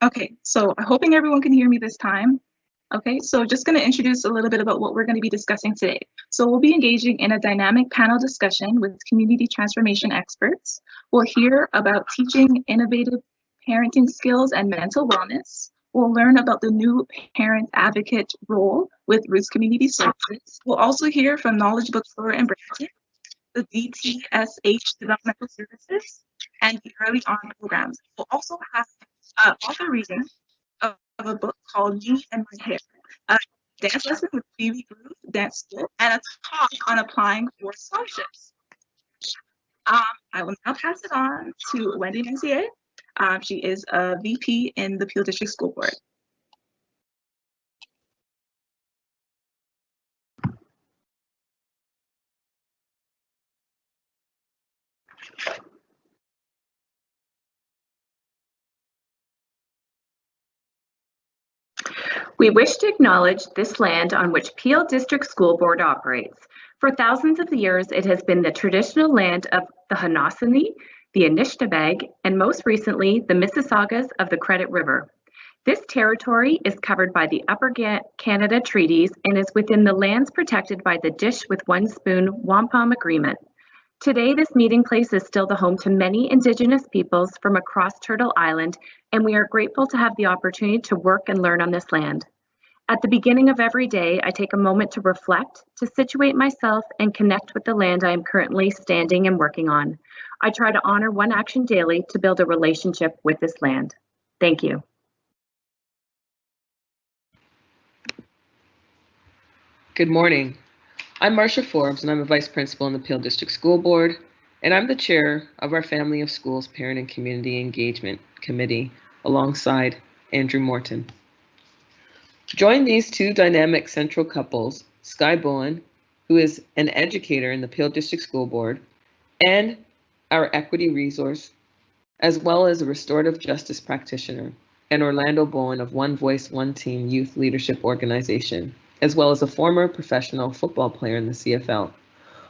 Okay, so I'm hoping everyone can hear me this time. Okay, so just going to introduce a little bit about what we're going to be discussing today. So we'll be engaging in a dynamic panel discussion with community transformation experts. We'll hear about teaching innovative parenting skills and mental wellness. We'll learn about the new parent advocate role with Roots Community Services. We'll also hear from Knowledge Bookstore and Brandon, the DTSH Developmental Services, and the Early On programs. We'll also have author reading of a book called Me and My Hair, a dance lesson with Phoebe Groove Dance School, and a talk on applying for scholarships. I will now pass it on to Wendy Messier. She is a VP in the Peel District School Board. We wish to acknowledge this land on which Peel District School Board operates. For thousands of years, it has been the traditional land of the Haudenosaunee, the Anishinaabeg, and most recently, the Mississaugas of the Credit River. This territory is covered by the Upper Canada Treaties and is within the lands protected by the Dish with One Spoon Wampum Agreement. Today, this meeting place is still the home to many Indigenous peoples from across Turtle Island, and we are grateful to have the opportunity to work and learn on this land. At the beginning of every day, I take a moment to reflect, to situate myself, and connect with the land I am currently standing and working on. I try to honor one action daily to build a relationship with this land. Thank you. Good morning. I'm Marcia Forbes, and I'm a Vice Principal in the Peel District School Board, and I'm the Chair of our Family of Schools Parent and Community Engagement Committee, alongside Andrew Morton. Join these two dynamic central couples, Skye Bowen, who is an educator in the Peel District School Board, and our equity resource, as well as a restorative justice practitioner, and Orlando Bowen of One Voice, One Team Youth Leadership Organization, as well as a former professional football player in the CFL,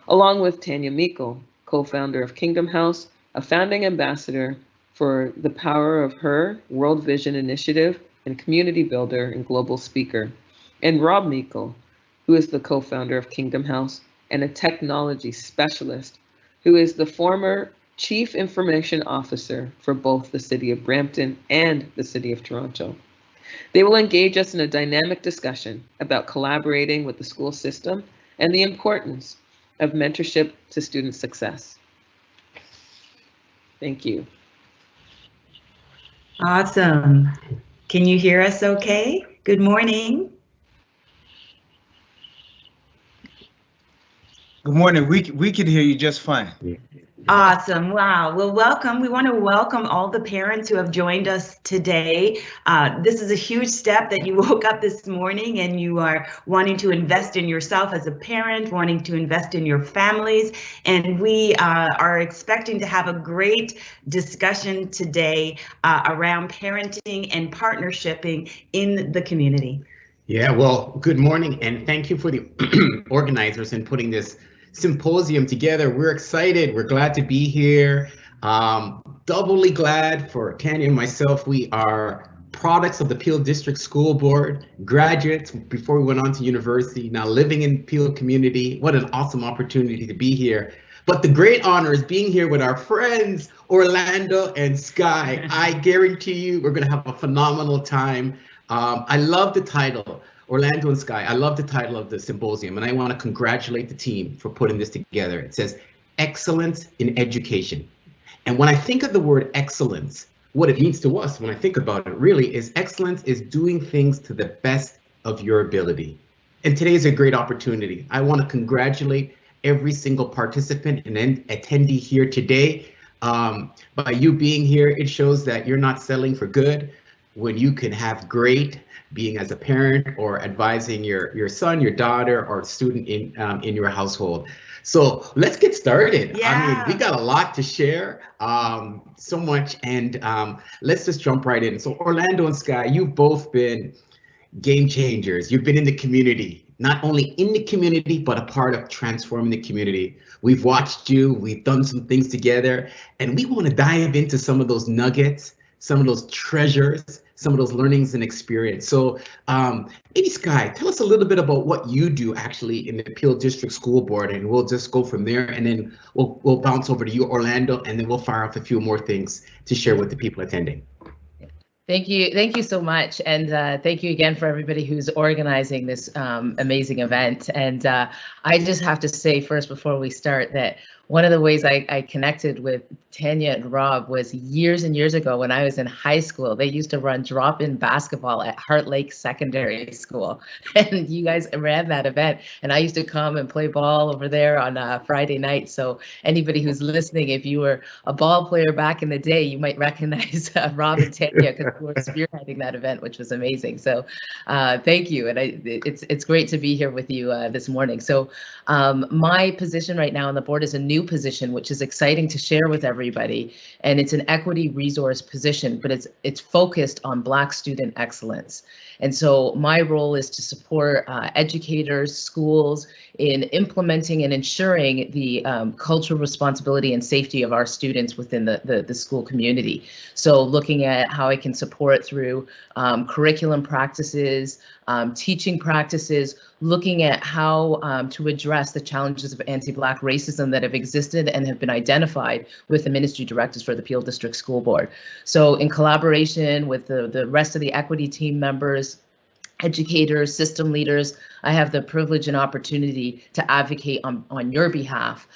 along with Tanya Meikle, co-founder of Kingdom House, a founding ambassador for the Power of Her World Vision Initiative, and community builder and global speaker, and Rob Meikle, who is the co-founder of Kingdom House and a technology specialist, who is the former Chief Information Officer for both the City of Brampton and the City of Toronto. They will engage us in a dynamic discussion about collaborating with the school system and the importance of mentorship to student success. Thank you. Awesome. Can you hear us okay? Good morning. Good morning. We can hear you just fine. Awesome. Wow. Well, welcome. We want to welcome all the parents who have joined us today. This is a huge step that you woke up this morning and you are wanting to invest in yourself as a parent, wanting to invest in your families. And we are expecting to have a great discussion today around parenting and partnershiping in the community. Yeah, well, good morning, and thank you for the organizers in putting this symposium together. We're excited. We're glad to be here. Doubly glad for Tanya and myself. We are products of the Peel District School Board, graduates before we went on to university, now living in Peel community. What an awesome opportunity to be here. But the great honor is being here with our friends, Orlando and Skye. I guarantee you we're gonna have a phenomenal time. I love the title. Orlando and Skye, I love the title of the symposium, and I want to congratulate the team for putting this together. It says, excellence in education. And when I think of the word excellence, what it means to us, when I think about it, really is excellence is doing things to the best of your ability. And today is a great opportunity. I want to congratulate every single participant and attendee here today. By you being here, it shows that you're not settling for good when you can have great, being as a parent or advising your son, your daughter, or student in your household. So let's get started. Yeah. I mean, we got a lot to share, so much, and let's just jump right in. So Orlando and Skye, you've both been game changers. You've been in the community, not only in the community, but a part of transforming the community. We've watched you, we've done some things together, and we want to dive into some of those nuggets, some of those treasures, some of those learnings and experience. So maybe Sky, tell us a little bit about what you do actually in the Peel District School Board, and we'll just go from there, and then we'll bounce over to you, Orlando, and then we'll fire off a few more things to share with the people attending. Thank you so much, and thank you again for everybody who's organizing this amazing event. And I just have to say first, before we start, that one of the ways I connected with Tanya and Rob was years and years ago when I was in high school. They used to run drop-in basketball at Heart Lake Secondary School, and you guys ran that event. And I used to come and play ball over there on Friday night. So anybody who's listening, if you were a ball player back in the day, you might recognize Rob and Tanya because we were spearheading that event, which was amazing. So thank you, and it's great to be here with you this morning. So my position right now on the board is a new position, which is exciting to share with everybody, and it's an equity resource position, but it's focused on Black student excellence. And so my role is to support educators, schools in implementing and ensuring the cultural responsibility and safety of our students within the school community. So looking at how I can support through curriculum practices, teaching practices, looking at how to address the challenges of anti-Black racism that have existed and have been identified with the ministry directors for the Peel District School Board. So in collaboration with the rest of the equity team members, educators, system leaders, I have the privilege and opportunity to advocate on your behalf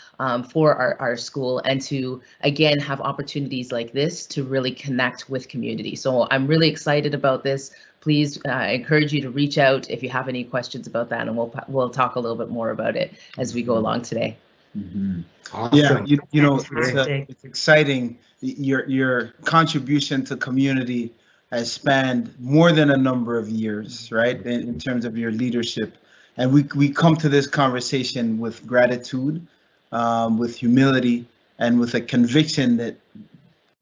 for our school, and to again have opportunities like this to really connect with community. So I'm really excited about this. Please encourage you to reach out if you have any questions about that, and we'll talk a little bit more about it as we go along today. Mm-hmm. Awesome. Yeah, you know, it's exciting. Your contribution to community has spanned more than a number of years, right? In terms of your leadership, and we come to this conversation with gratitude, with humility, and with a conviction that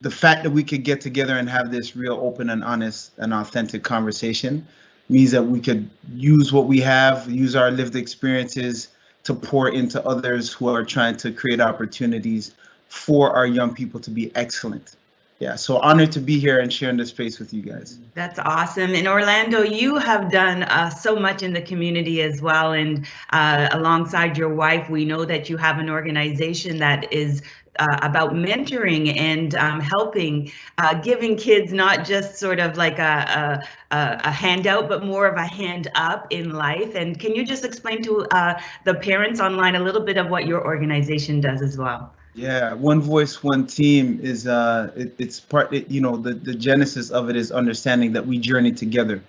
the fact that we could get together and have this real open and honest and authentic conversation means that we could use what we have, use our lived experiences to pour into others who are trying to create opportunities for our young people to be excellent. Yeah, so honored to be here and sharing this space with you guys. That's awesome. And Orlando, you have done so much in the community as well. And alongside your wife, we know that you have an organization that is about mentoring and helping, giving kids not just sort of like a handout, but more of a hand up in life. And can you just explain to the parents online a little bit of what your organization does as well? Yeah, One Voice, One Team is it's part, you know, the genesis of it is understanding that we journey together.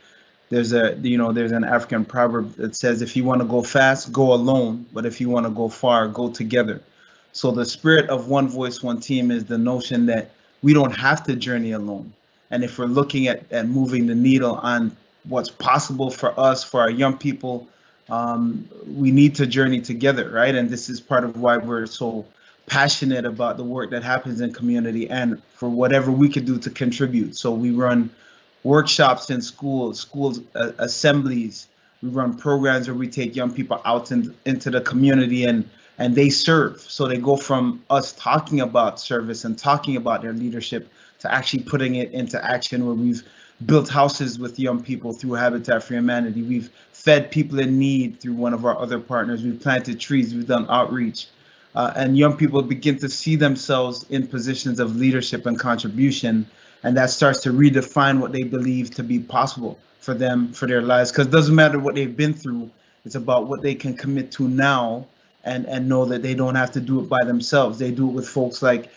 There's an African proverb that says, if you want to go fast, go alone, but if you want to go far, go together. So the spirit of One Voice, One Team is the notion that we don't have to journey alone. And if we're looking at moving the needle on what's possible for us, for our young people, we need to journey together, right? And this is part of why we're so passionate about the work that happens in community and for whatever we could do to contribute. So we run workshops in schools, assemblies. We run programs where we take young people out into the community and they serve. So they go from us talking about service and talking about their leadership to actually putting it into action, where we've built houses with young people through Habitat for Humanity. We've fed people in need through one of our other partners. We've planted trees, we've done outreach. And young people begin to see themselves in positions of leadership and contribution, and that starts to redefine what they believe to be possible for them, for their lives. Because it doesn't matter what they've been through, it's about what they can commit to now and know that they don't have to do it by themselves. They do it with folks like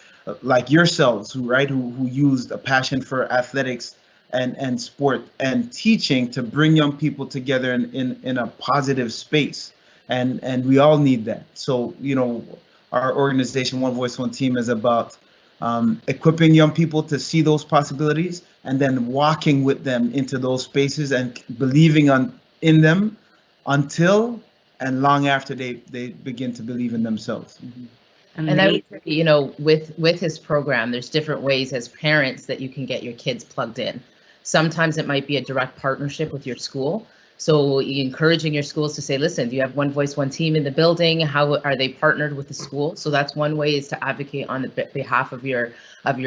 yourselves, who used a passion for athletics and sport and teaching to bring young people together in a positive space. And we all need that. So, you know, our organization, One Voice, One Team, is about equipping young people to see those possibilities and then walking with them into those spaces and believing in them until and long after they begin to believe in themselves. And I would say, you know, with his program, there's different ways as parents that you can get your kids plugged in. Sometimes it might be a direct partnership with your school. So encouraging your schools to say, listen, do you have One Voice, One Team in the building? How are they partnered with the school? So that's one way, is to advocate on behalf of your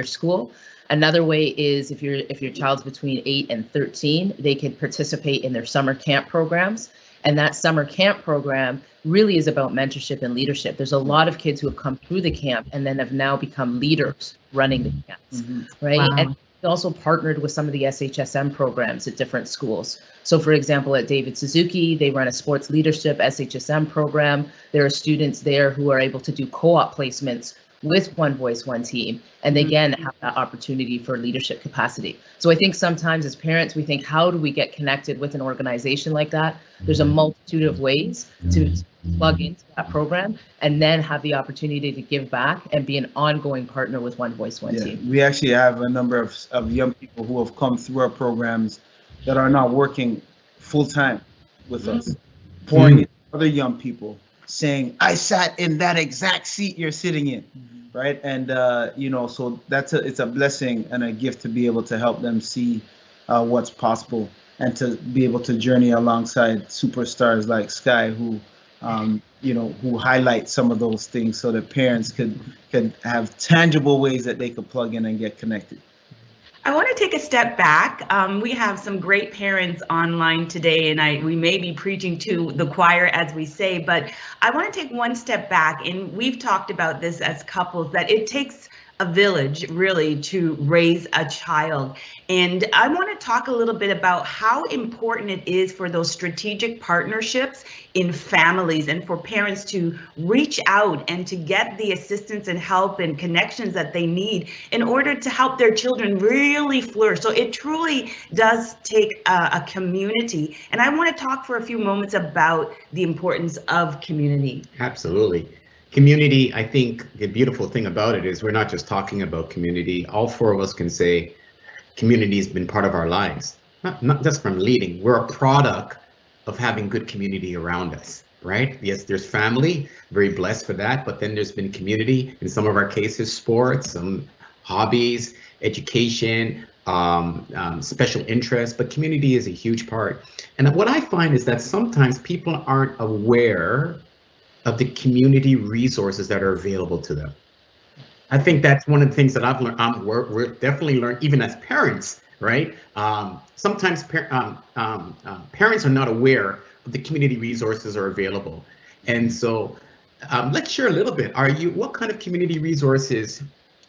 school. Another way is if your child's between 8 and 13, they can participate in their summer camp programs. And that summer camp program really is about mentorship and leadership. There's a lot of kids who have come through the camp and then have now become leaders running the camps, right? Wow. And we also partnered with some of the SHSM programs at different schools. So for example, at David Suzuki, they run a sports leadership SHSM program. There are students there who are able to do co-op placements with One Voice, One Team, and they again have that opportunity for leadership capacity. So I think sometimes as parents, we think, how do we get connected with an organization like that? There's a multitude of ways to plug into that program and then have the opportunity to give back and be an ongoing partner with One Voice, One Team. We actually have a number of young people who have come through our programs that are now working full time with us, pouring in other young people, saying, I sat in that exact seat you're sitting in, right? And, so it's a blessing and a gift to be able to help them see what's possible and to be able to journey alongside superstars like Sky who highlight some of those things so that parents could have tangible ways that they could plug in and get connected. I want to take a step back. We have some great parents online today, and we may be preaching to the choir as we say, but I want to take one step back, and we've talked about this as couples, that it takes a village really to raise a child. And I want to talk a little bit about how important it is for those strategic partnerships in families and for parents to reach out and to get the assistance and help and connections that they need in order to help their children really flourish. So it truly does take a community. And I want to talk for a few moments about the importance of community. Absolutely. Community, I think the beautiful thing about it is we're not just talking about community. All four of us can say community has been part of our lives, not just from leading. We're a product of having good community around us, right? Yes, there's family, very blessed for that, but then there's been community, in some of our cases, sports, some hobbies, education, special interests, but community is a huge part. And what I find is that sometimes people aren't aware of the community resources that are available to them. I think that's one of the things that I've learned. We're definitely learned, even as parents, right? Sometimes parents are not aware of the community resources are available, and so let's share a little bit. What kind of community resources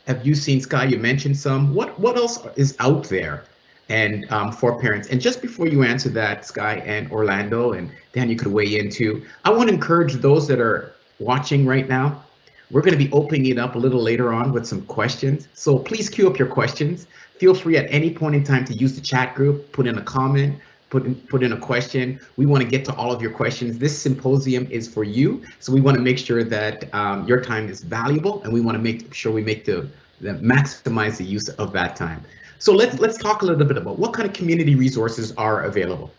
have you seen, Sky? You mentioned some. What else is out there? And for parents. And just before you answer that, Sky and Orlando, and Dan, you could weigh in too. I want to encourage those that are watching right now. We're going to be opening it up a little later on with some questions. So please queue up your questions. Feel free at any point in time to use the chat group, put in a comment, put in a question. We want to get to all of your questions. This symposium is for you. So we want to make sure that your time is valuable, and we want to make sure we make the maximize the use of that time. So let's talk a little bit about what kind of community resources are available.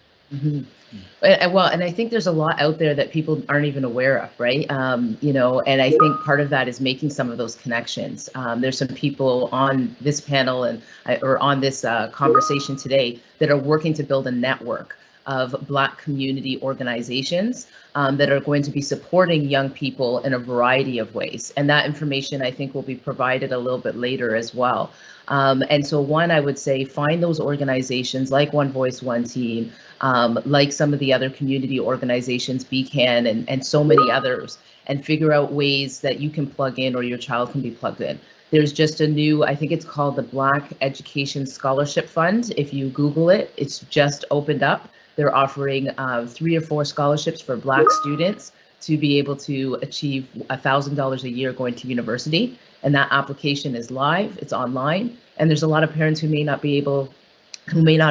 Well, and I think there's a lot out there that people aren't even aware of, right? And I think part of that is making some of those connections. There's some people on this panel or on this conversation today that are working to build a network of Black community organizations that are going to be supporting young people in a variety of ways. And that information, I think, will be provided a little bit later as well. And so one, I would say, find those organizations like One Voice, One Team, like some of the other community organizations, BCAN and so many others, and figure out ways that you can plug in or your child can be plugged in. There's just a new, I think it's called the Black Education Scholarship Fund. If you Google it, it's just opened up. They're offering 3 or 4 scholarships for Black students to be able to achieve $1,000 a year going to university. And that application is live, it's online, and there's a lot of parents who may not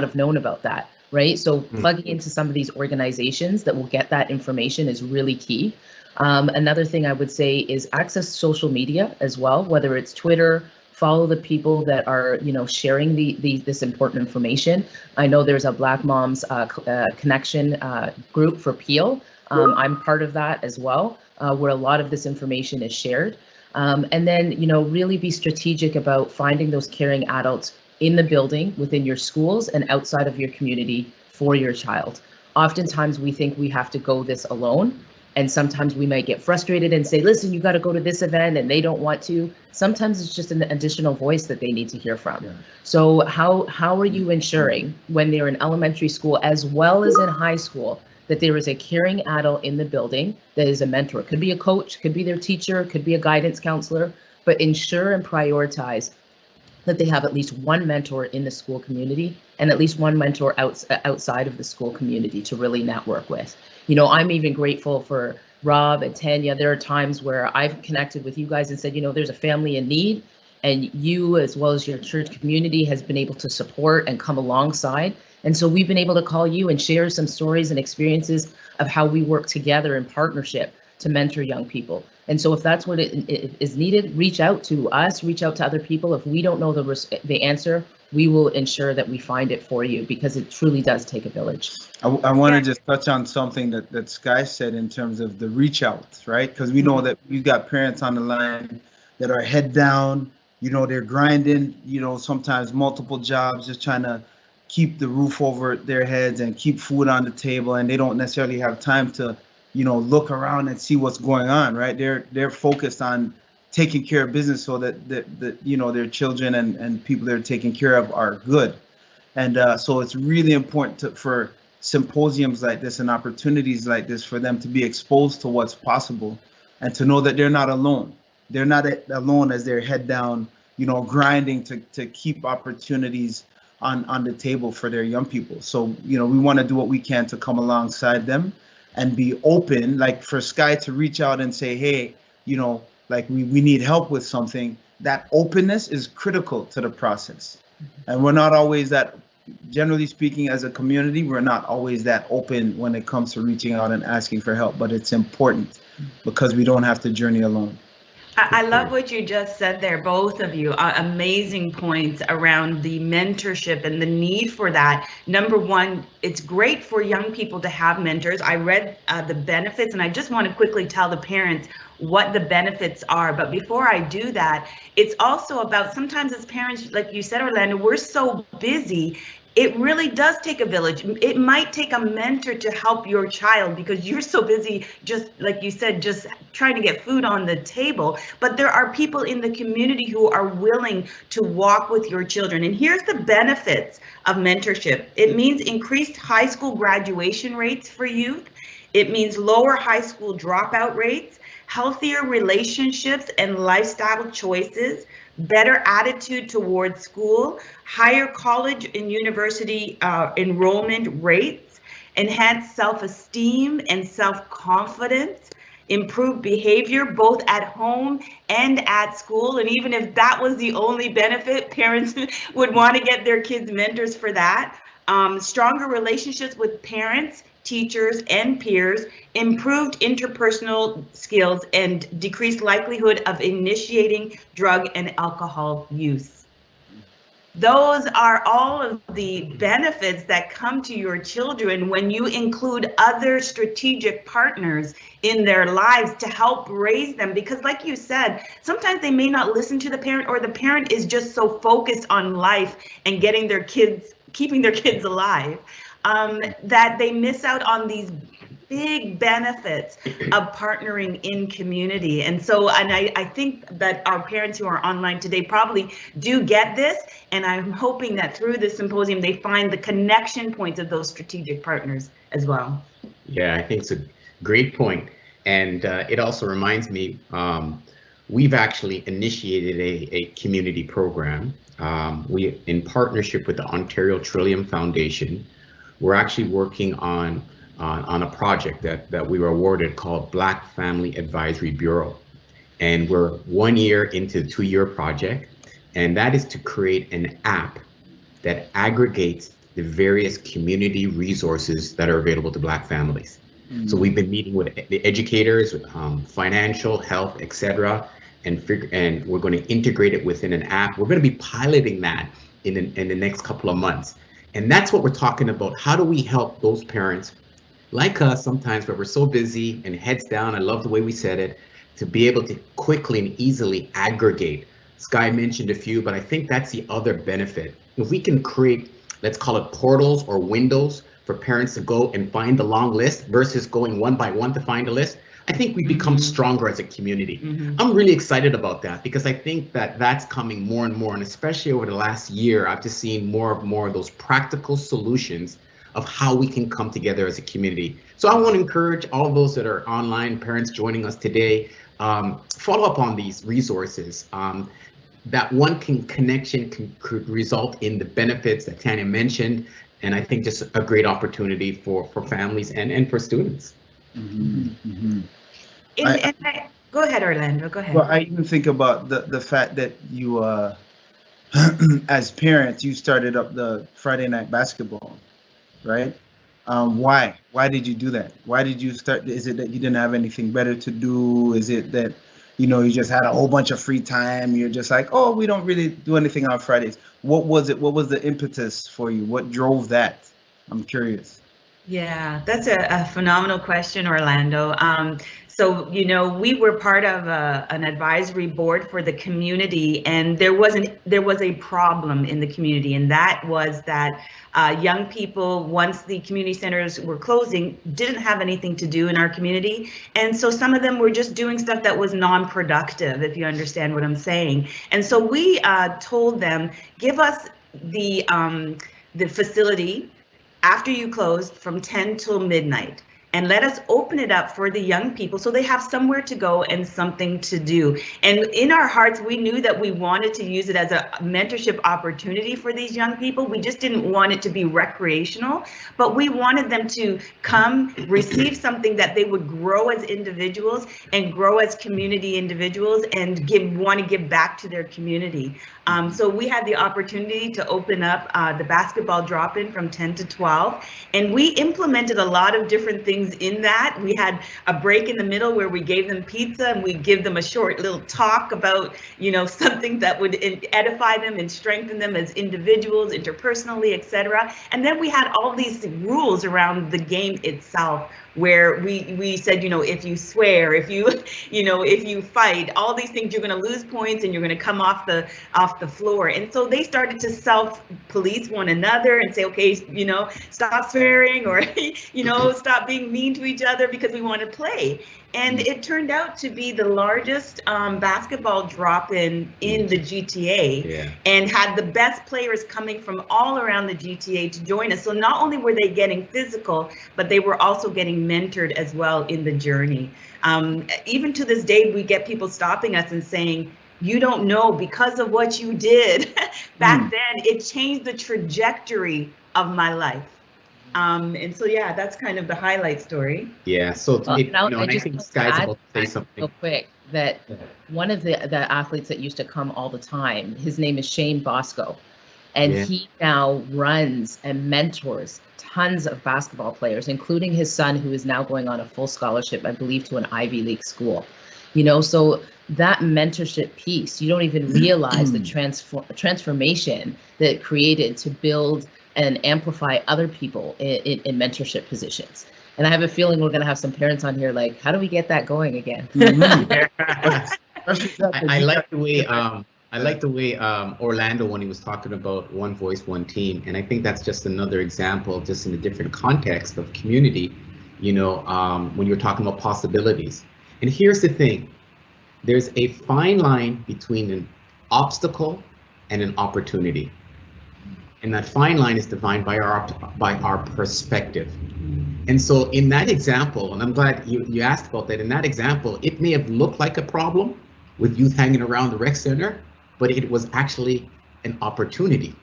have known about that, right? So plugging into some of these organizations that will get that information is really key. Another thing I would say is access social media as well, whether it's Twitter, follow the people that are, sharing this important information. I know there's a Black Moms Connection group for Peel. I'm part of that as well, where a lot of this information is shared. And then, really be strategic about finding those caring adults in the building, within your schools and outside of your community for your child. Oftentimes we think we have to go this alone. And sometimes we might get frustrated and say, listen, you got to go to this event, and they don't want to. Sometimes it's just an additional voice that they need to hear from. Yeah. So how are you ensuring when they're in elementary school as well as in high school that there is a caring adult in the building that is a mentor? Could be a coach, could be their teacher, could be a guidance counselor, but ensure and prioritize that they have at least one mentor in the school community and at least one mentor outside of the school community to really network with. You know, I'm even grateful for Rob and Tanya. There are times where I've connected with you guys and said, you know, there's a family in need, and you, as well as your church community, has been able to support and come alongside. And so we've been able to call you and share some stories and experiences of how we work together in partnership to mentor young people. And so if that's what it is needed, reach out to us, reach out to other people. If we don't know the answer, we will ensure that we find it for you, because it truly does take a village. I want to just touch on something that Sky said in terms of the reach out, right? Because we know that we've got parents on the line that are head down, you know, they're grinding, you know, sometimes multiple jobs, just trying to keep the roof over their heads and keep food on the table, and they don't necessarily have time to, you know, look around and see what's going on, right? They're focused on taking care of business so that you know, their children and people they're taking care of are good. And so it's really important for symposiums like this and opportunities like this for them to be exposed to what's possible and to know that they're not alone. They're not alone as they're head down, you know, grinding to keep opportunities on the table for their young people. So, you know, we want to do what we can to come alongside them and be open, like for Sky to reach out and say, hey, you know, like we need help with something. That openness is critical to the process. And we're not always that, generally speaking, as a community, we're not always that open when it comes to reaching out and asking for help, but it's important because we don't have to journey alone. I love what you just said there, both of you. Amazing points around the mentorship and the need for that. Number one, it's great for young people to have mentors. I read the benefits, and I just want to quickly tell the parents what the benefits are. But before I do that, it's also about, sometimes as parents, like you said, Orlando, we're so busy. It really does take a village. It might take a mentor to help your child because you're so busy, just like you said, just trying to get food on the table. But there are people in the community who are willing to walk with your children. And here's the benefits of mentorship. It means increased high school graduation rates for youth. It means lower high school dropout rates, healthier relationships and lifestyle choices, better attitude towards school, higher college and university enrollment rates, enhanced self-esteem and self-confidence, improved behavior both at home and at school. And even if that was the only benefit, parents would want to get their kids mentors for that. Stronger relationships with parents, teachers, and peers, improved interpersonal skills, and decreased likelihood of initiating drug and alcohol use. Those are all of the benefits that come to your children when you include other strategic partners in their lives to help raise them. Because like you said, sometimes they may not listen to the parent, or the parent is just so focused on life and getting their kids, keeping their kids alive, that they miss out on these big benefits of partnering in community. And so, and I think that our parents who are online today probably do get this, and I'm hoping that through this symposium they find the connection points of those strategic partners as well. Yeah, I think it's a great point. And it also reminds me, we've actually initiated a community program. We, in partnership with the Ontario Trillium Foundation, we're actually working on a project that we were awarded called Black Family Advisory Bureau. And we're 1 year into the 2-year project. And that is to create an app that aggregates the various community resources that are available to Black families. Mm-hmm. So we've been meeting with the educators, financial, health, etc., and we're going to integrate it within an app. We're going to be piloting that in the next couple of months. And that's what we're talking about. How do we help those parents like us sometimes, where we're so busy and heads down, I love the way we said it, to be able to quickly and easily aggregate. Sky mentioned a few, but I think that's the other benefit. If we can create, let's call it portals or windows for parents to go and find the long list versus going one by one to find a list, I think we become stronger as a community. Mhm. I'm really excited about that because I think that that's coming more and more, and especially over the last year, I've just seen more of those practical solutions of how we can come together as a community. So I want to encourage all those that are online, parents joining us today, follow up on these resources. That one connection could result in the benefits that Tanya mentioned, and I think just a great opportunity for families and for students. Go ahead, Orlando. Go ahead. Well, I even think about the fact that you, as parents, you started up the Friday night basketball, right? Why? Why did you do that? Why did you start? Is it that you didn't have anything better to do? Is it that, you just had a whole bunch of free time? You're just like, oh, we don't really do anything on Fridays. What was it? What was the impetus for you? What drove that? I'm curious. Yeah, that's a phenomenal question, Orlando. So, we were part of an advisory board for the community, and there was a problem in the community, and that was that young people, once the community centers were closing, didn't have anything to do in our community, and so some of them were just doing stuff that was non-productive, if you understand what I'm saying. And so we told them, give us the facility after you closed from 10 till midnight, and let us open it up for the young people so they have somewhere to go and something to do. And in our hearts, we knew that we wanted to use it as a mentorship opportunity for these young people. We just didn't want it to be recreational, but we wanted them to come, receive something that they would grow as individuals and grow as community individuals and want to give back to their community. So we had the opportunity to open up the basketball drop-in from 10 to 12, and we implemented a lot of different things in that. We had a break in the middle where we gave them pizza, and we'd give them a short little talk about, something that would edify them and strengthen them as individuals, interpersonally, etc. And then we had all these rules around the game itself, where we said, if you swear, if you fight, all these things, you're going to lose points and you're going to come off the floor. And so they started to self-police one another and say, okay, stop swearing, or stop being mean to each other because we want to play. And it turned out to be the largest basketball drop-in in the GTA, and had the best players coming from all around the GTA to join us. So not only were they getting physical, but they were also getting mentored as well in the journey. Even to this day, we get people stopping us and saying, you don't know, because of what you did back then, it changed the trajectory of my life. And so, yeah, that's kind of the highlight story. Yeah, so I think Sky's about to say something real quick, that one of the athletes that used to come all the time, his name is Shane Bosco, and he now runs and mentors tons of basketball players, including his son, who is now going on a full scholarship, I believe, to an Ivy League school. So that mentorship piece, you don't even realize the transformation that it created to build and amplify other people in mentorship positions. And I have a feeling we're going to have some parents on here like, how do we get that going again? I like the way Orlando, when he was talking about one voice, one team, and I think that's just another example, just in a different context of community. When you're talking about possibilities. And here's the thing: there's a fine line between an obstacle and an opportunity. And that fine line is defined by our perspective. And so in that example, and I'm glad you asked about that, in that example, it may have looked like a problem with youth hanging around the rec center, but it was actually an opportunity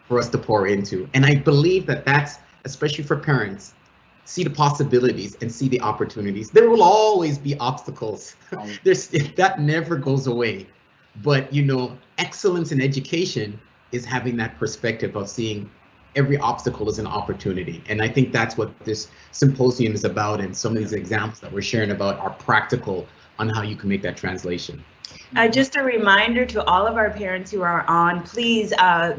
for us to pour into. And I believe that that's, especially for parents, see the possibilities and see the opportunities. There will always be obstacles. That never goes away. But excellence in education is having that perspective of seeing every obstacle as an opportunity. And I think that's what this symposium is about, and some of these examples that we're sharing about are practical on how you can make that translation. Just a reminder to all of our parents who are on, please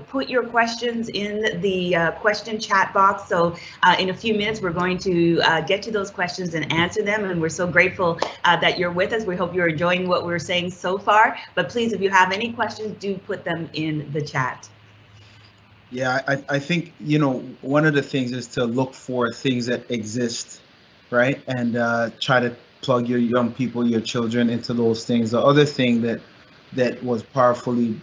put your questions in the question chat box. So in a few minutes, we're going to get to those questions and answer them. And we're so grateful that you're with us. We hope you're enjoying what we're saying so far. But please, if you have any questions, do put them in the chat. Yeah, I think, one of the things is to look for things that exist, right? And try to plug your young people, your children into those things. The other thing that was powerfully,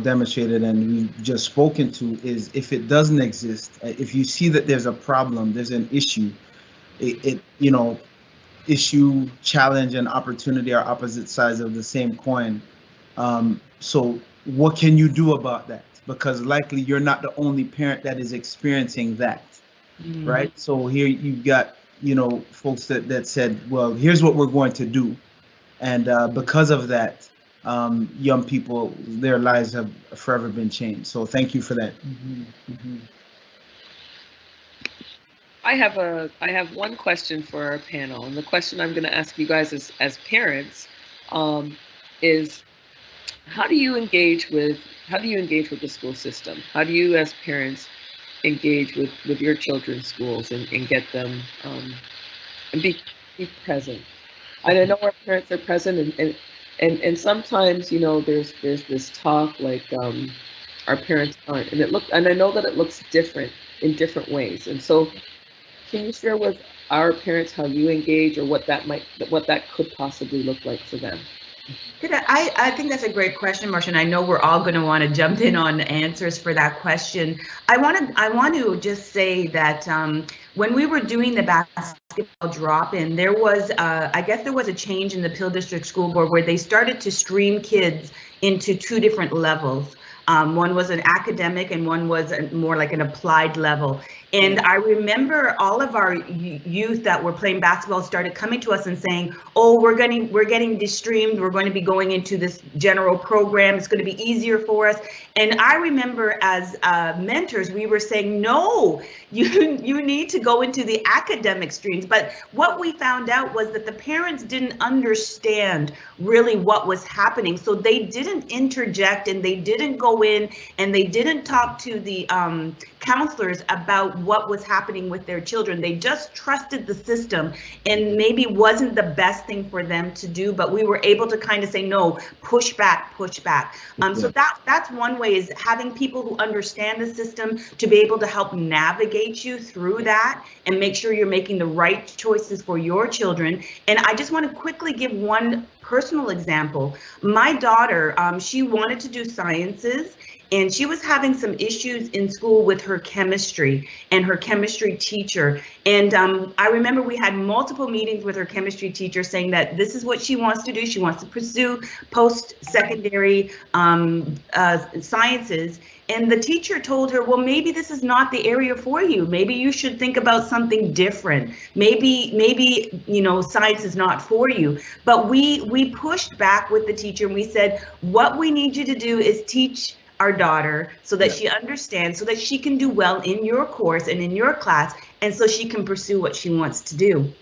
demonstrated and we've just spoken to is if it doesn't exist, if you see that there's a problem, there's an issue, issue, challenge, and opportunity are opposite sides of the same coin. So what can you do about that? Because likely you're not the only parent that is experiencing that, right? So here you've got, folks that said, well, here's what we're going to do. And because of that, young people, their lives have forever been changed. So thank you for that. I have one question for our panel, and the question I'm going to ask you guys as parents is how do you engage with the school system? How do you as parents engage with your children's schools and get them and be present? And I know our parents are present, and sometimes there's this talk like our parents aren't, and I know that it looks different in different ways, and so can you share with our parents how you engage or what that could possibly look like for them? I think that's a great question, Marcia, and I know we're all going to want to jump in on answers for that question. I want to just say that when we were doing the basketball drop-in, there was I guess there was a change in the Peel District School Board where they started to stream kids into two different levels. One was an academic and one was more like an applied level. And I remember all of our youth that were playing basketball started coming to us and saying, oh, we're getting de-streamed. We're going to be going into this general program. It's going to be easier for us. And I remember as mentors, we were saying, no, you need to go into the academic streams. But what we found out was that the parents didn't understand really what was happening. So they didn't interject and they didn't go in and they didn't talk to the counselors about what was happening with their children. They just trusted the system, and maybe wasn't the best thing for them to do, but we were able to kind of say, no, push back. So that's one way, is having people who understand the system to be able to help navigate you through that and make sure you're making the right choices for your children. And I just want to quickly give one personal example. My daughter, she wanted to do sciences, and she was having some issues in school with her chemistry and her chemistry teacher. And I remember we had multiple meetings with her chemistry teacher saying that this is what she wants to do. She wants to pursue post-secondary sciences. And the teacher told her, well, maybe this is not the area for you. Maybe you should think about something different. Maybe science is not for you. But we pushed back with the teacher and we said, what we need you to do is teach our daughter so that she understands, so that she can do well in your course and in your class, and so she can pursue what she wants to do.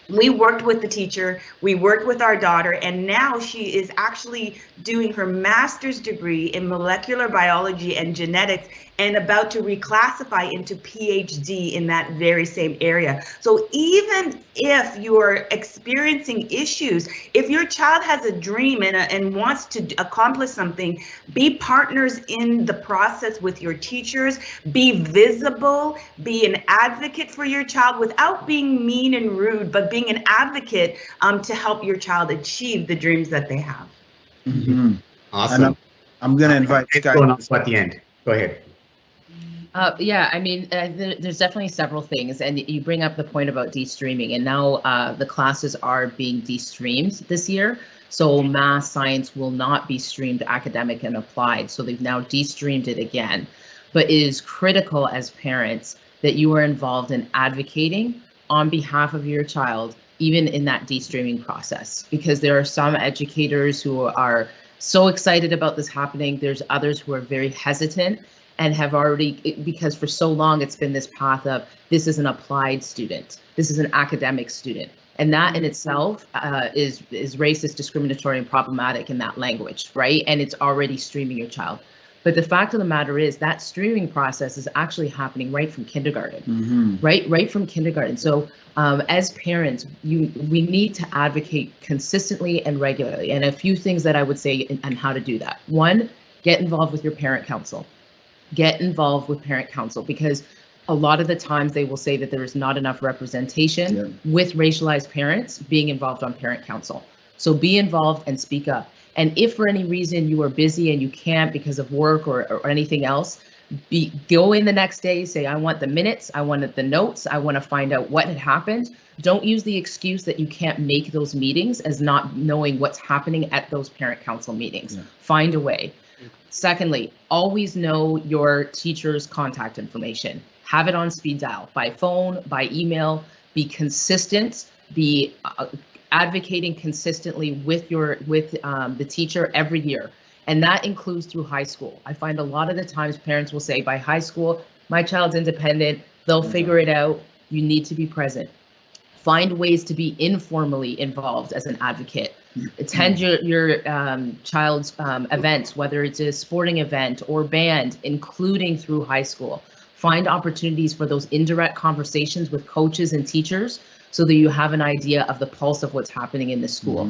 We worked with the teacher, we worked with our daughter, and now she is actually doing her master's degree in molecular biology and genetics and about to reclassify into PhD in that very same area. So even if you're experiencing issues, if your child has a dream and wants to accomplish something, be partners in the process with your teachers, be visible, be an advocate for your child without being mean and rude, but being an advocate to help your child achieve the dreams that they have. Awesome. And I'm going to invite Sky. Going up at the end. Go ahead. Yeah, I mean, there's definitely several things, and you bring up the point about de-streaming, and now the classes are being de-streamed this year. So math science will not be streamed academic and applied. So they've now de-streamed it again. But it is critical as parents that you are involved in advocating on behalf of your child, even in that de-streaming process, because there are some educators who are so excited about this happening. There's others who are very hesitant and have already, because for so long it's been this path of this is an applied student, this is an academic student. And that in itself is racist, discriminatory, and problematic in that language, right? And it's already streaming your child. But the fact of the matter is that streaming process is actually happening right from kindergarten, right from kindergarten. So as parents, we need to advocate consistently and regularly. And a few things that I would say on how to do that. One, get involved with your parent council. Get involved with parent council, because a lot of the times they will say that there is not enough representation with racialized parents being involved on parent council. So be involved and speak up. And if for any reason you are busy and you can't because of work or anything else, go in the next day, say, I want the minutes, I want the notes, I want to find out what had happened. Don't use the excuse that you can't make those meetings as not knowing what's happening at those parent council meetings. Find a way. Secondly, always know your teacher's contact information. Have it on speed dial, by phone, by email. Be consistent. Be advocating consistently with the teacher every year, and that includes through high school. I find a lot of the times parents will say, by high school, my child's independent, they'll figure it out. You need to be present. Find ways to be informally involved as an advocate. Attend your child's events, whether it's a sporting event or band, including through high school. Find opportunities for those indirect conversations with coaches and teachers so that you have an idea of the pulse of what's happening in the school.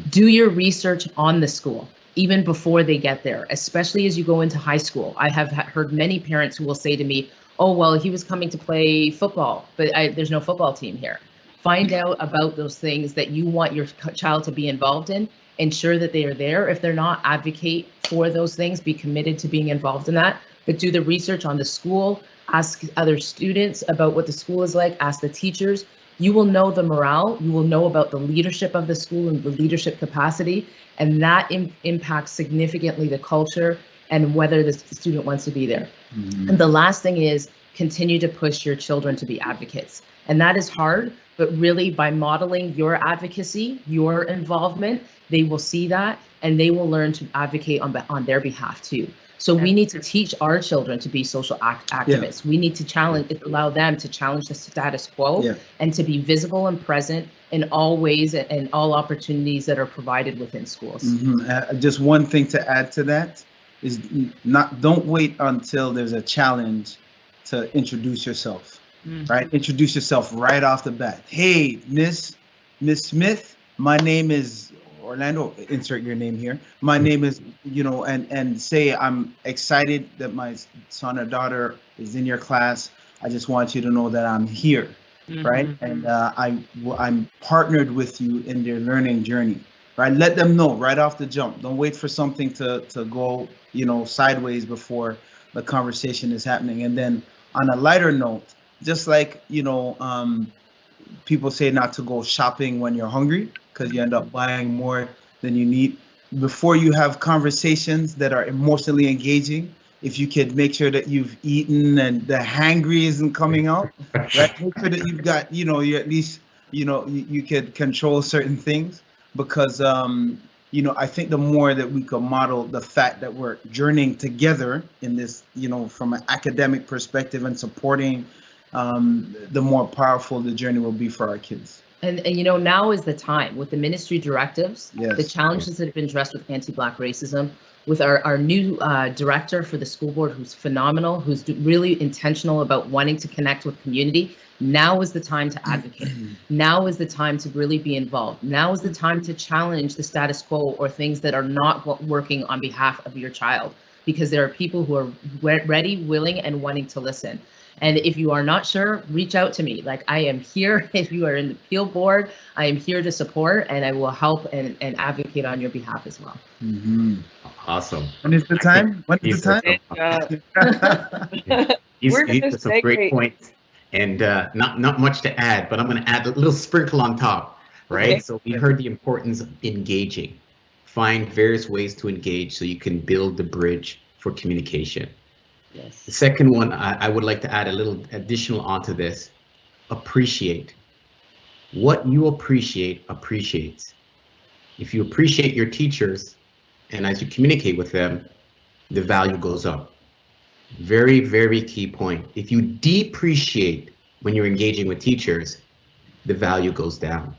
Do your research on the school, even before they get there, especially as you go into high school. I have heard many parents who will say to me, oh, well, he was coming to play football, but there's no football team here. Find out about those things that you want your child to be involved in. Ensure that they are there. If they're not, advocate for those things. Be committed to being involved in that. But do the research on the school. Ask other students about what the school is like. Ask the teachers. You will know the morale. You will know about the leadership of the school and the leadership capacity. And that impacts significantly the culture and whether the student wants to be there. And the last thing is continue to push your children to be advocates. And that is hard, but really by modeling your advocacy, your involvement, they will see that and they will learn to advocate on their behalf too. So we need to teach our children to be social activists. We need to allow them to challenge the status quo and to be visible and present in all ways and all opportunities that are provided within schools. Just one thing to add to that is don't wait until there's a challenge to introduce yourself. Right? Introduce yourself right off the bat. Hey, Miss Smith, my name is Orlando, insert your name here. My name is, and say, I'm excited that my son or daughter is in your class. I just want you to know that I'm here, right? And I'm partnered with you in their learning journey, right? Let them know right off the jump. Don't wait for something to go, sideways before the conversation is happening. And then on a lighter note, just like, people say not to go shopping when you're hungry because you end up buying more than you need. Before you have conversations that are emotionally engaging, if you could make sure that you've eaten and the hangry isn't coming out, right? Make sure that you've got, you at least, you could control certain things because, I think the more that we could model the fact that we're journeying together in this, from an academic perspective and supporting, the more powerful the journey will be for our kids. And now is the time with the ministry directives, the challenges that have been addressed with anti-Black racism, with our new director for the school board, who's phenomenal, who's really intentional about wanting to connect with community. Now is the time to advocate. Now is the time to really be involved. Now is the time to challenge the status quo or things that are not working on behalf of your child, because there are people who are ready, willing, and wanting to listen. And if you are not sure, reach out to me. Like, I am here. If you are in the Peel board, I am here to support, and I will help and advocate on your behalf as well. Awesome. When is the time? These are some great points, and not much to add, but I'm going to add a little sprinkle on top, right? Okay. So we heard the importance of engaging. Find various ways to engage so you can build the bridge for communication. Yes. The second one, I would like to add a little additional onto this. Appreciate. What you appreciate appreciates. If you appreciate your teachers, and as you communicate with them, the value goes up. Very, very key point. If you depreciate when you're engaging with teachers, the value goes down.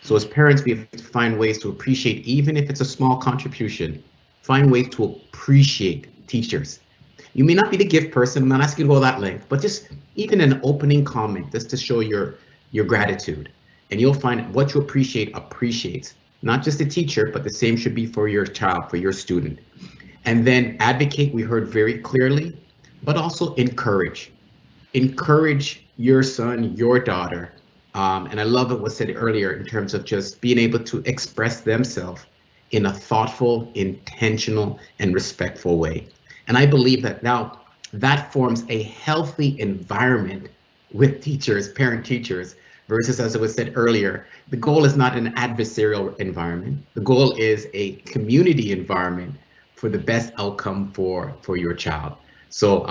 So as parents, we have to find ways to appreciate, even if it's a small contribution, find ways to appreciate teachers. You may not be the gift person, I'm not asking you to go that length, but just even an opening comment, just to show your gratitude. And you'll find what you appreciate appreciates, not just the teacher, but the same should be for your child, for your student. And then advocate, we heard very clearly, but also encourage. encourage your son, your daughter. And I love what was said earlier in terms of just being able to express themselves in a thoughtful, intentional, and respectful way. And I believe that now that forms a healthy environment with teachers, parent teachers, versus, as it was said earlier, the goal is not an adversarial environment. The goal is a community environment for the best outcome for your child. So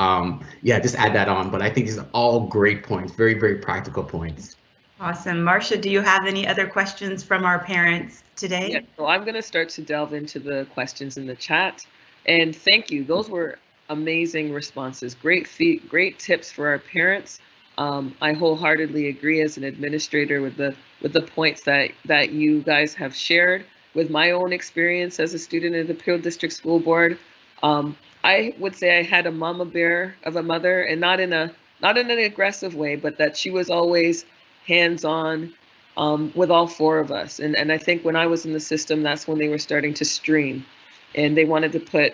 yeah, just add that on. But I think these are all great points, very, very practical points. Awesome. Marcia, do you have any other questions from our parents today? Yeah, so I'm going to start to delve into the questions in the chat. And thank you. Those were amazing responses. Great tips for our parents. I wholeheartedly agree as an administrator with the points that you guys have shared. With my own experience as a student at the Peel District School Board, I would say I had a mama bear of a mother, and not in an aggressive way, but that she was always hands-on with all four of us. And I think when I was in the system, that's when they were starting to stream, and they wanted to put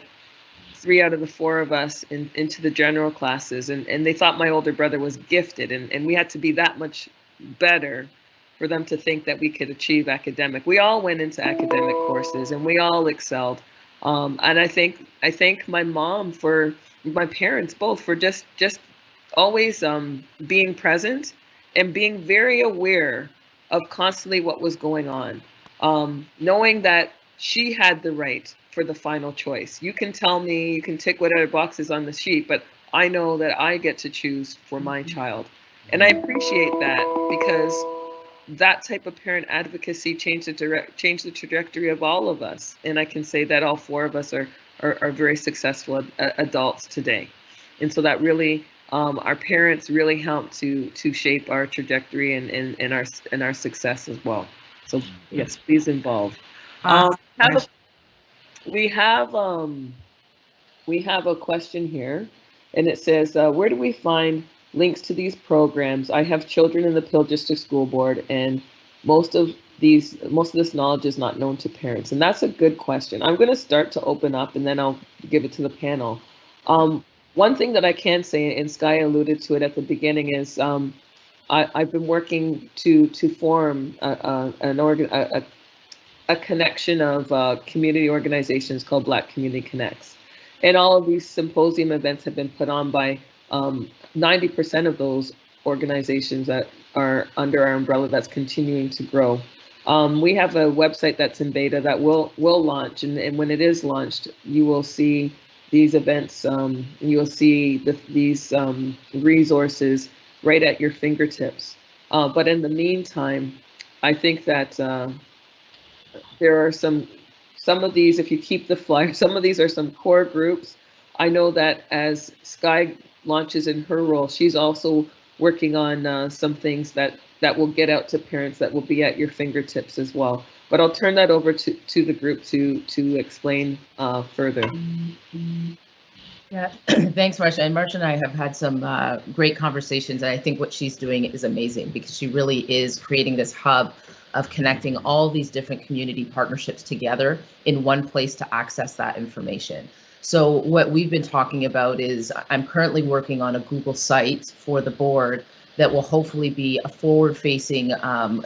3 out of the 4 of us into the general classes, and they thought my older brother was gifted, and we had to be that much better for them to think that we could achieve academic. We all went into academic courses and we all excelled. And I thank my mom, for my parents both, for just always being present and being very aware of constantly what was going on, knowing that she had the right for the final choice. You can tell me, you can tick whatever boxes on the sheet, but I know that I get to choose for my child. And I appreciate that, because that type of parent advocacy changed the trajectory of all of us. And I can say that all 4 of us are very successful adults today. And so that really, our parents really helped to shape our trajectory and our success as well. So yes, please involve. We have a question here, and it says, where do we find links to these programs? I have children in the Peel District School Board, and most of this knowledge is not known to parents. And that's a good question. I'm going to start to open up, and then I'll give it to the panel. One thing that I can say, and Sky alluded to it at the beginning, is I've been working to form a connection of community organizations called Black Community Connects. And all of these symposium events have been put on by 90% of those organizations that are under our umbrella that's continuing to grow. We have a website that's in beta that will launch, and when it is launched, you will see these events, you will see these resources right at your fingertips. But in the meantime, I think that there are some of these, if you keep the flyer, some of these are some core groups. I know that as Sky launches in her role, she's also working on some things that will get out to parents that will be at your fingertips as well. But I'll turn that over to the group to explain further. Yeah, thanks, Marcia. And Marcia and I have had some great conversations, and I think what she's doing is amazing, because she really is creating this hub of connecting all these different community partnerships together in one place to access that information. So what we've been talking about is, I'm currently working on a Google site for the board that will hopefully be a forward-facing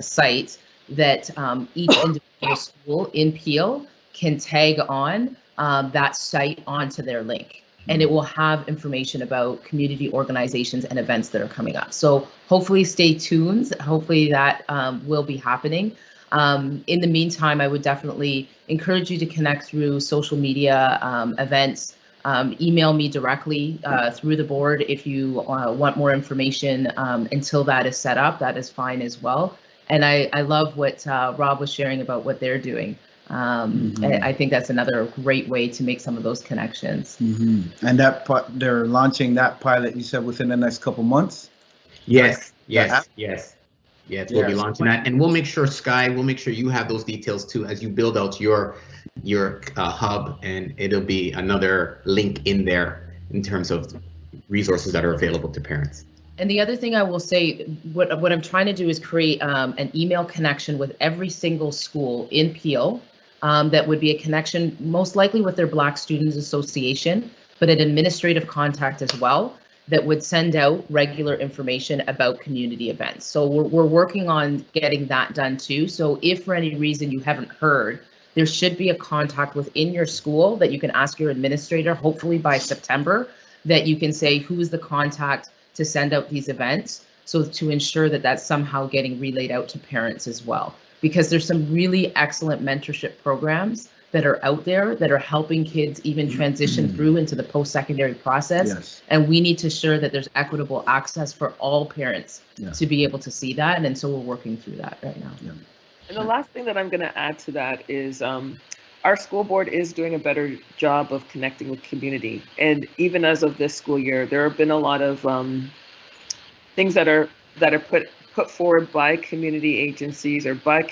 site that each individual school in Peel can tag on that site onto their link. And it will have information about community organizations and events that are coming up. So hopefully stay tuned. Hopefully that will be happening. In the meantime, I would definitely encourage you to connect through social media events. Email me directly through the board if you want more information until that is set up. That is fine as well. And I love what Rob was sharing about what they're doing. I think that's another great way to make some of those connections. And that they're launching that pilot, you said, within the next couple months? Yes. We'll be launching that, and we'll make sure, Sky, we'll make sure you have those details too as you build out your hub, and it'll be another link in there in terms of resources that are available to parents. And the other thing I will say, what I'm trying to do is create an email connection with every single school in Peel. That would be a connection most likely with their Black Students Association, but an administrative contact as well. that would send out regular information about community events. So we're working on getting that done too. So if for any reason you haven't heard, there should be a contact within your school that you can ask your administrator, hopefully by September, that you can say who's the contact to send out these events. So to ensure that that's somehow getting relayed out to parents as well, because there's some really excellent mentorship programs that are out there that are helping kids even transition through into the post-secondary process. Yes. And we need to ensure that there's equitable access for all parents to be able to see that. And so we're working through that right now. Yeah. And the last thing that I'm going to add to that is our school board is doing a better job of connecting with community. And even as of this school year, there have been a lot of things that are put forward by community agencies or by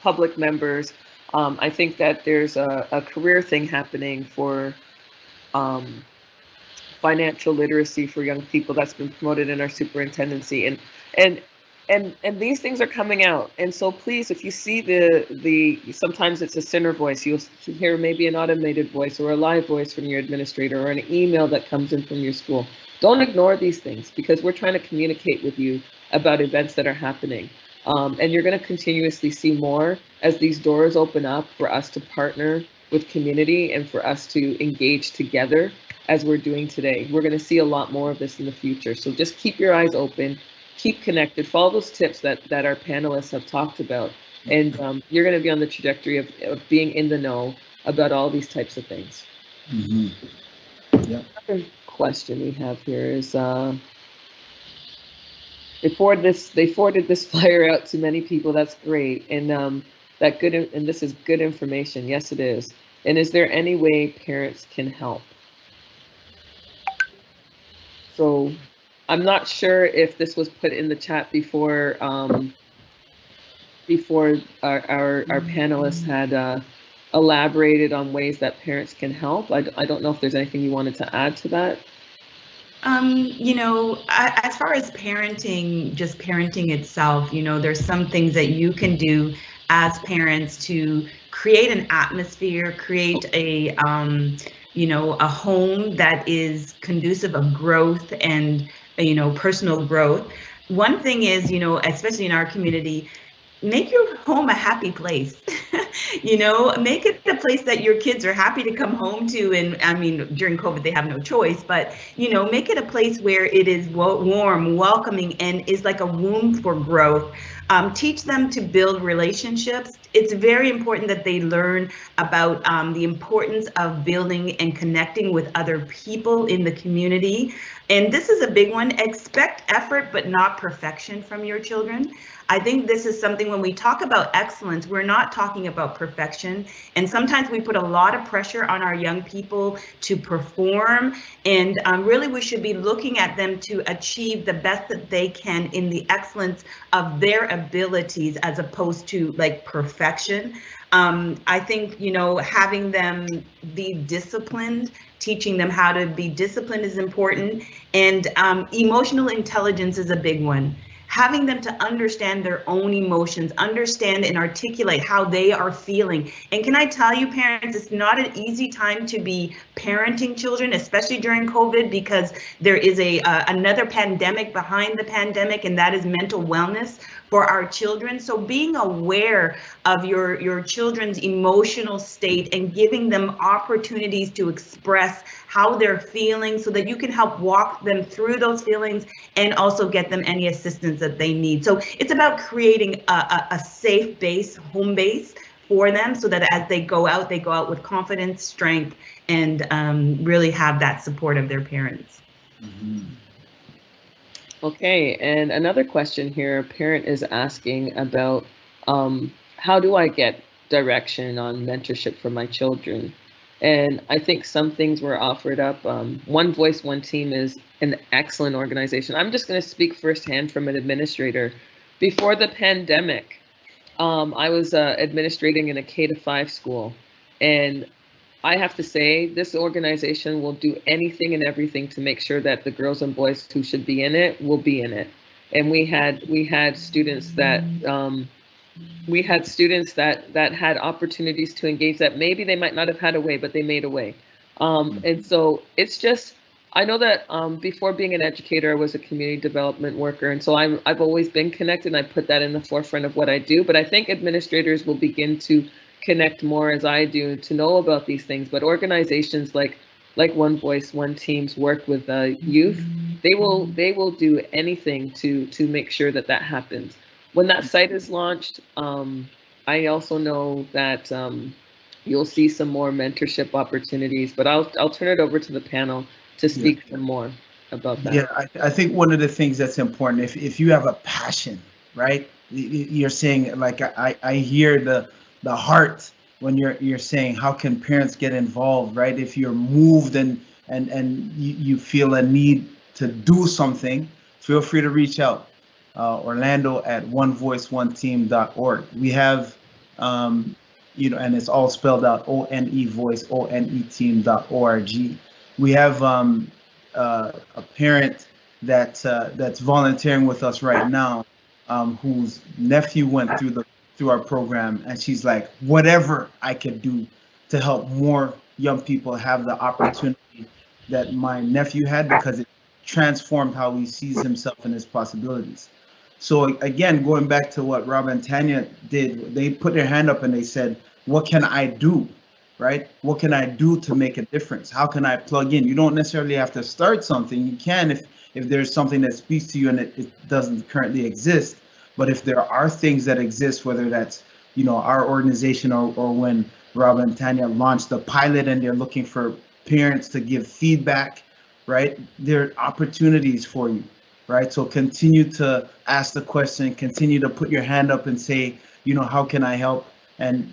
public members. I think that there's a career thing happening for financial literacy for young people that's been promoted in our superintendency, and these things are coming out. And so please, if you see the sometimes it's a center voice, you'll hear maybe an automated voice or a live voice from your administrator or an email that comes in from your school. Don't ignore these things, because we're trying to communicate with you about events that are happening. And you're going to continuously see more as these doors open up for us to partner with community and for us to engage together as we're doing today. We're going to see a lot more of this in the future. So just keep your eyes open, keep connected, follow those tips that our panelists have talked about. And you're going to be on the trajectory of being in the know about all these types of things. Mm-hmm. Yep. Another question we have here is, they forwarded this flyer out to many people. That's great. And and this is good information. Yes, it is. And is there any way parents can help? So I'm not sure if this was put in the chat before our panelists had elaborated on ways that parents can help. I don't know if there's anything you wanted to add to that. As far as parenting, just parenting itself, there's some things that you can do as parents to create an atmosphere, create a home that is conducive of growth and, personal growth. One thing is, especially in our community, make your home a happy place. Make it a place that your kids are happy to come home to. And I mean, during COVID, they have no choice, but, make it a place where it is warm, welcoming, and is like a womb for growth. Teach them to build relationships. It's very important that they learn about the importance of building and connecting with other people in the community. And this is a big one. Expect effort, but not perfection from your children. I think this is something, when we talk about excellence, we're not talking about perfection. And sometimes we put a lot of pressure on our young people to perform. And really, we should be looking at them to achieve the best that they can in the excellence of their abilities, as opposed to like perfection. I think, having them be disciplined, teaching them how to be disciplined is important. And emotional intelligence is a big one. Having them to understand their own emotions, understand and articulate how they are feeling. And can I tell you, parents, it's not an easy time to be parenting children, especially during COVID, because there is another pandemic behind the pandemic, and that is mental wellness for our children. So being aware of your children's emotional state and giving them opportunities to express how they're feeling, so that you can help walk them through those feelings and also get them any assistance that they need. So it's about creating a safe base, home base for them, so that as they go out with confidence, strength, and really have that support of their parents. Mm-hmm. Okay, and another question here, a parent is asking about how do I get direction on mentorship for my children? And I think some things were offered up. One Voice, One Team is an excellent organization. I'm just going to speak firsthand from an administrator. Before the pandemic, I was administrating in a K-5 school, and I have to say, this organization will do anything and everything to make sure that the girls and boys who should be in it will be in it. And we had students that had opportunities to engage that maybe they might not have had a way, but they made a way. And so it's just I know that before being an educator, I was a community development worker, and so I've always been connected, and I put that in the forefront of what I do. But I think administrators will begin to connect more as I do to know about these things. But organizations like One Voice, One Teams work with youth. They will do anything to make sure that that happens. When that site is launched, I also know that you'll see some more mentorship opportunities. But I'll turn it over to the panel to speak some more about that. Yeah, I think one of the things that's important, if you have a passion, right? You're saying, like, I hear the heart when you're saying, how can parents get involved, right? If you're moved and you feel a need to do something, feel free to reach out. Orlando at onevoiceoneteam.org. We have, and it's all spelled out, onevoice.org. We have a parent that's volunteering with us right now, whose nephew went through our program, and she's like, whatever I could do to help more young people have the opportunity that my nephew had, because it transformed how he sees himself and his possibilities. So again, going back to what Rob and Tanya did, they put their hand up and they said, what can I do? Right? What can I do to make a difference? How can I plug in? You don't necessarily have to start something. You can if there's something that speaks to you and it doesn't currently exist. But if there are things that exist, whether that's, our organization or when Rob and Tanya launched the pilot and they're looking for parents to give feedback, right? There are opportunities for you, right? So continue to ask the question, continue to put your hand up and say, how can I help? And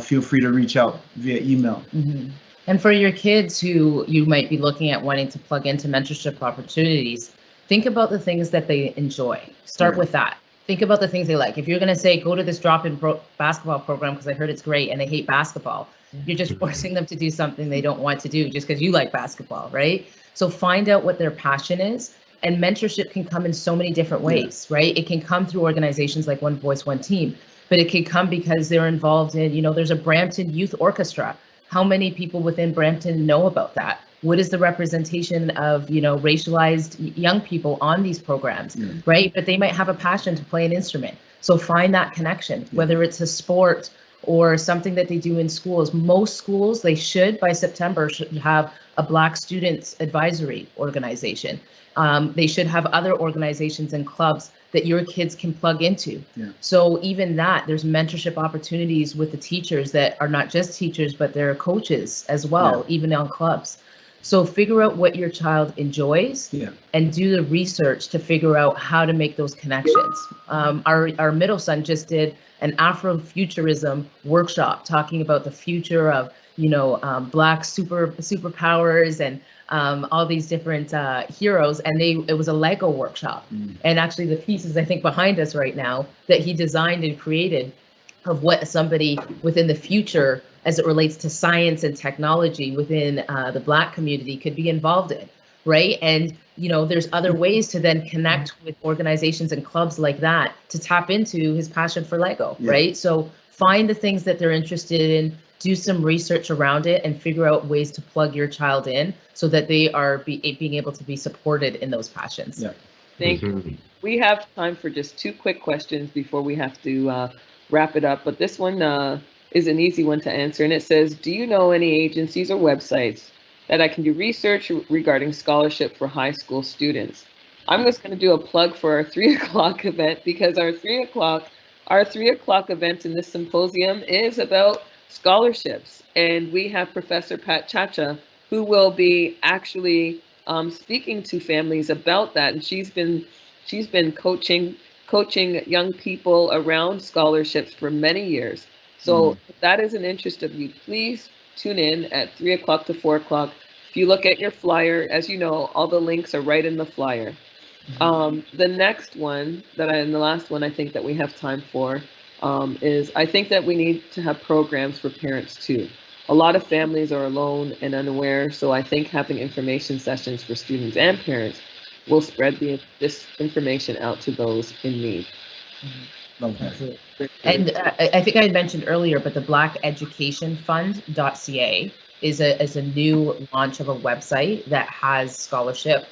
feel free to reach out via email. Mm-hmm. And for your kids who you might be looking at wanting to plug into mentorship opportunities, think about the things that they enjoy. Start with that. Think about the things they like. If you're going to say, go to this drop-in basketball program because I heard it's great and they hate basketball, you're just forcing them to do something they don't want to do just because you like basketball, right? So find out what their passion is. And mentorship can come in so many different ways, right? It can come through organizations like One Voice, One Team. But it could come because they're involved in, there's a Brampton Youth Orchestra. How many people within Brampton know about that? What is the representation of, racialized young people on these programs, right? But they might have a passion to play an instrument. So find that connection, whether it's a sport or something that they do in schools. Most schools, they should, by September, should have a Black Students Advisory Organization. They should have other organizations and clubs that your kids can plug into. So even that, there's mentorship opportunities with the teachers that are not just teachers, but they're coaches as well, even on clubs. So figure out what your child enjoys and do the research to figure out how to make those connections. Our middle son just did an Afrofuturism workshop talking about the future of, Black superpowers and all these different heroes, and it was a Lego workshop. And actually the pieces I think behind us right now that he designed and created of what somebody within the future as it relates to science and technology within the Black community could be involved in, right? And there's other ways to then connect with organizations and clubs like that to tap into his passion for Lego, right? So find the things that they're interested in, do some research around it, and figure out ways to plug your child in so that they are being able to be supported in those passions. Thank you. We have time for just 2 quick questions before we have to wrap it up, but this one is an easy one to answer, and it says, do you know any agencies or websites that I can do research regarding scholarship for high school students? I'm just going to do a plug for our 3 o'clock event, because our 3 o'clock event in this symposium is about scholarships, and we have Professor Pat Chacha, who will be actually speaking to families about that, and she's been coaching young people around scholarships for many years. So if that is an interest of you, please tune in at 3 o'clock to 4 o'clock. If you look at your flyer, as you know, all the links are right in the flyer. The next one and the last one I think that we have time for is, I think that we need to have programs for parents too. A lot of families are alone and unaware, so I think having information sessions for students and parents will spread this information out to those in need. And I think I had mentioned earlier, but the blackeducationfund.ca is a new launch of a website that has scholarship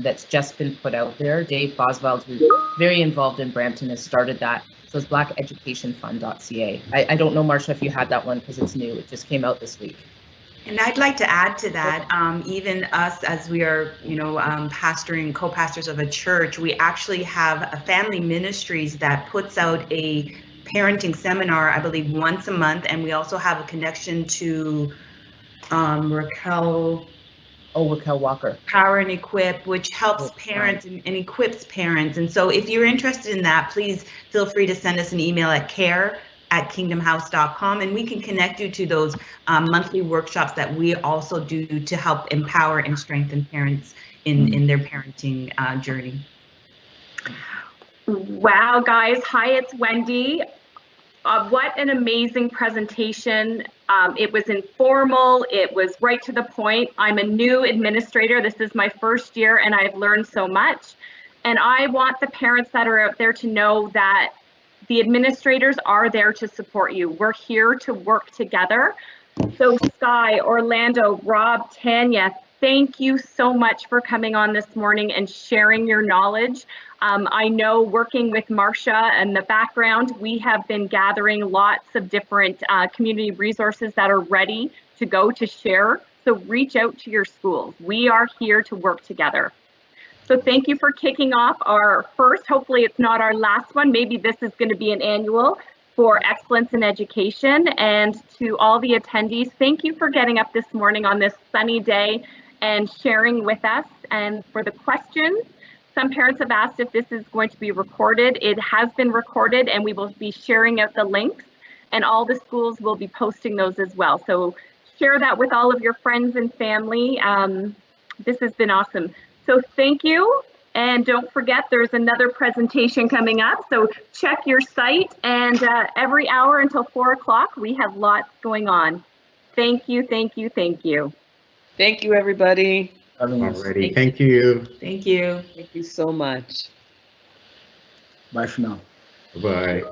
that's just been put out there. Dave Bosveld, who's very involved in Brampton, has started that. So it's blackeducationfund.ca. I don't know, Marcia, if you had that one because it's new. It just came out this week. And I'd like to add to that, even us as we are, pastoring, co-pastors of a church, we actually have a family ministries that puts out a parenting seminar, I believe, once a month. And we also have a connection to Raquel Walker. Power and Equip, which helps parents and equips parents. And so if you're interested in that, please feel free to send us an email at care@kingdomhouse.com, and we can connect you to those monthly workshops that we also do to help empower and strengthen parents in their parenting journey. Wow, guys. Hi, it's Wendy. What an amazing presentation. It was informal. It was right to the point. I'm a new administrator. This is my first year, and I've learned so much. And I want the parents that are out there to know that the administrators are there to support you. We're here to work together. So Sky, Orlando, Rob, Tanya, thank you so much for coming on this morning and sharing your knowledge. I know working with Marcia and the background, we have been gathering lots of different community resources that are ready to go to share. So reach out to your schools. We are here to work together. So thank you for kicking off our first, hopefully it's not our last one, maybe this is going to be an annual, for Excellence in Education. And to all the attendees, thank you for getting up this morning on this sunny day and sharing with us. And for the questions, some parents have asked if this is going to be recorded. It has been recorded, and we will be sharing out the links, and all the schools will be posting those as well. So share that with all of your friends and family. This has been awesome. So thank you. And don't forget, there's another presentation coming up. So check your site, and every hour until 4 o'clock, we have lots going on. Thank you, thank you, thank you. Thank you, everybody. Alrighty, thank you. Thank you. Thank you so much. Bye for now. Bye.